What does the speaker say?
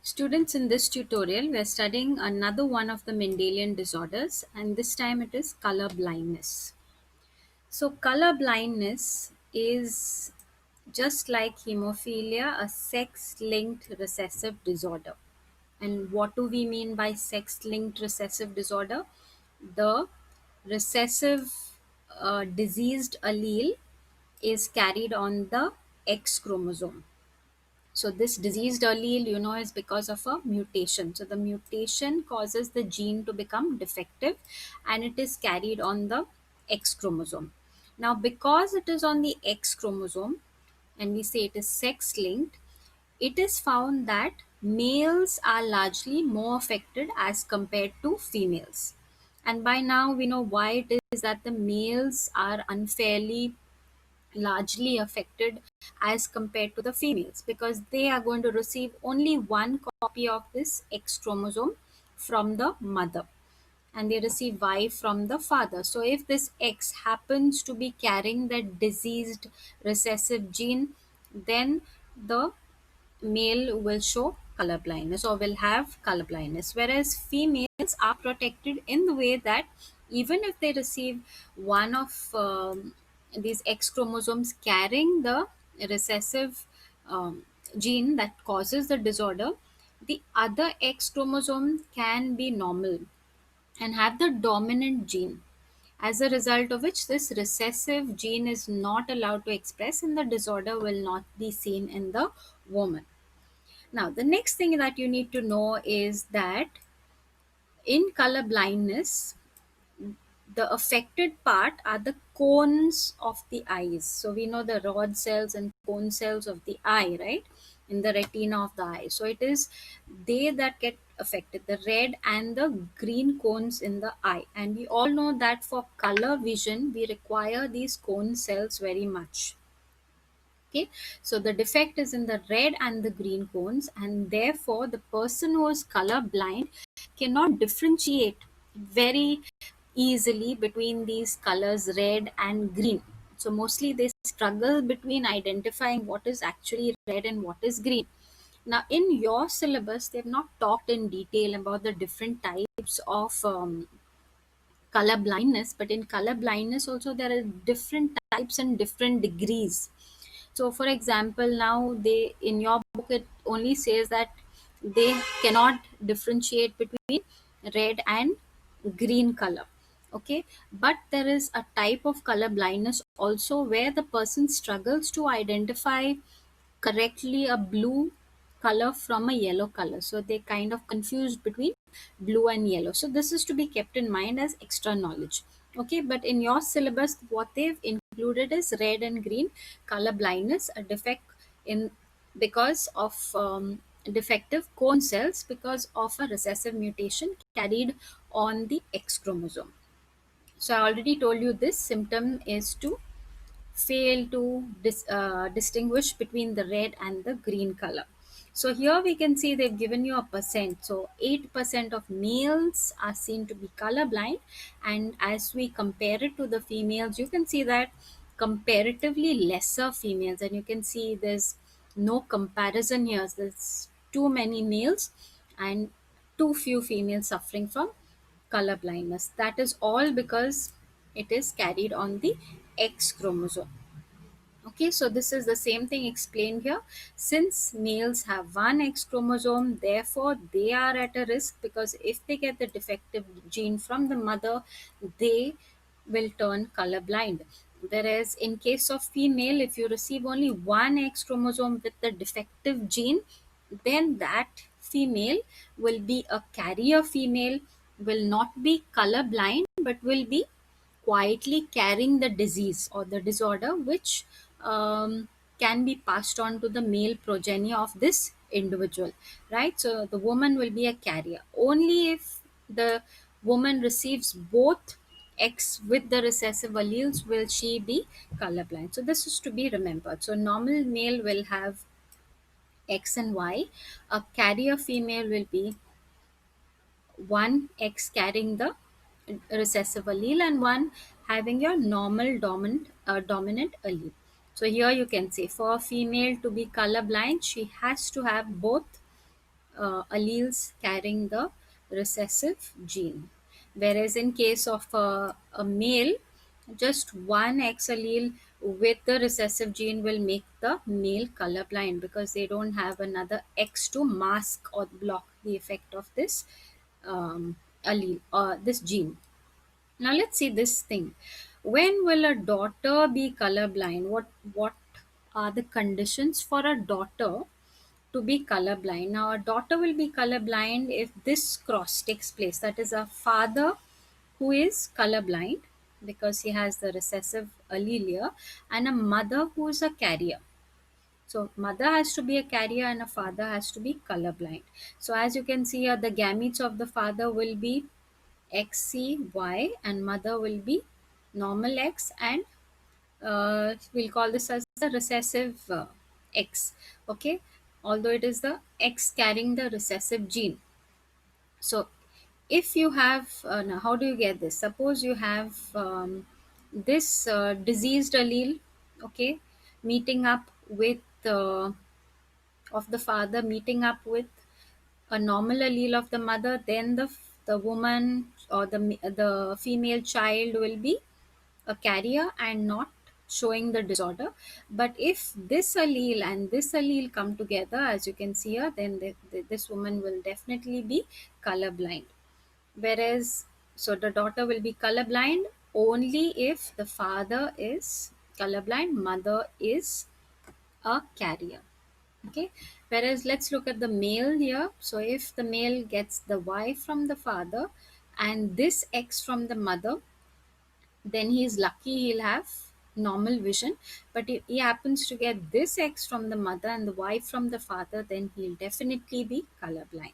Students, in this tutorial, we are studying another one of the Mendelian disorders, and this time it is color blindness. So, color blindness is just like hemophilia, a sex linked recessive disorder. And what do we mean by sex linked recessive disorder? The recessive diseased allele is carried on the X chromosome. So this diseased allele, is because of a mutation. So the mutation causes the gene to become defective and it is carried on the X chromosome. Now, because it is on the X chromosome and we say it is sex linked, it is found that males are largely more affected as compared to females. And by now we know why it is that the males are unfairly largely affected as compared to the females, because they are going to receive only one copy of this X chromosome from the mother and they receive Y from the father. So if this X happens to be carrying that diseased recessive gene, then the male will show color blindness or will have color blindness, whereas females are protected in the way that even if they receive one of these X chromosomes carrying the recessive gene that causes the disorder, the other X chromosome can be normal and have the dominant gene, as a result of which this recessive gene is not allowed to express and the disorder will not be seen in the woman. Now, the next thing that you need to know is that in color blindness, the affected part are the cones of the eyes. So we know the rod cells and cone cells of the eye, right? In the retina of the eye. So it is they that get affected, the red and the green cones in the eye. And we all know that for color vision, we require these cone cells very much. Okay, so the defect is in the red and the green cones, and therefore the person who is color blind cannot differentiate very easily between these colors red and green. So mostly they struggle between identifying what is actually red and what is green. Now, in your syllabus, they have not talked in detail about the different types of color blindness, but in color blindness also there are different types and different degrees. So for example, now they in your book it only says that they cannot differentiate between red and green color. Okay, but there is a type of color blindness also where the person struggles to identify correctly a blue color from a yellow color, so they kind of confused between blue and yellow. So this is to be kept in mind as extra knowledge. Okay, but in your syllabus what they've included is red and green color blindness, a defect in because of defective cone cells because of a recessive mutation carried on the X chromosome. So I already told you this symptom is to fail to distinguish between the red and the green color. So here we can see they've given you a percent. So 8% of males are seen to be colorblind, and as we compare it to the females, you can see that comparatively lesser females, and you can see there's no comparison here. There's too many males and too few females suffering from color blindness. That is all because it is carried on the X chromosome. Okay, so this is the same thing explained here. Since males have one X chromosome, therefore they are at a risk, because if they get the defective gene from the mother, they will turn colorblind. Whereas in case of female, if you receive only one X chromosome with the defective gene, then that female will be a carrier female, will not be colorblind, but will be quietly carrying the disease or the disorder, which can be passed on to the male progeny of this individual, right? So the woman will be a carrier only if the woman receives both X with the recessive alleles will she be colorblind. So this is to be remembered. So normal male will have X and Y, a carrier female will be one X carrying the recessive allele and one having your normal dominant allele. So here you can say for a female to be colorblind, she has to have both alleles carrying the recessive gene. Whereas in case of a male, just one X allele with the recessive gene will make the male colorblind, because they don't have another X to mask or block the effect of this allele or this gene. Now let's see this thing. When will a daughter be colorblind? What are the conditions for a daughter to be colorblind? Now a daughter will be colorblind if this cross takes place. That is, a father who is colorblind because he has the recessive allele here, and a mother who is a carrier. So mother has to be a carrier and a father has to be colorblind. So as you can see here, the gametes of the father will be XCY and mother will be normal X, and we'll call this as the recessive X. Okay, although it is the X carrying the recessive gene. So if you have now how do you get this? Suppose you have this diseased allele, okay, meeting up with of the father meeting up with a normal allele of the mother, then the woman or the female child will be a carrier and not showing the disorder. But if this allele and this allele come together, as you can see here, then this woman will definitely be colorblind. Whereas, so the daughter will be colorblind only if the father is colorblind, mother is a carrier. Okay, whereas let's look at the male here. So if the male gets the Y from the father and this X from the mother, then he's lucky, he'll have normal vision. But if he happens to get this X from the mother and the Y from the father, then he'll definitely be colorblind.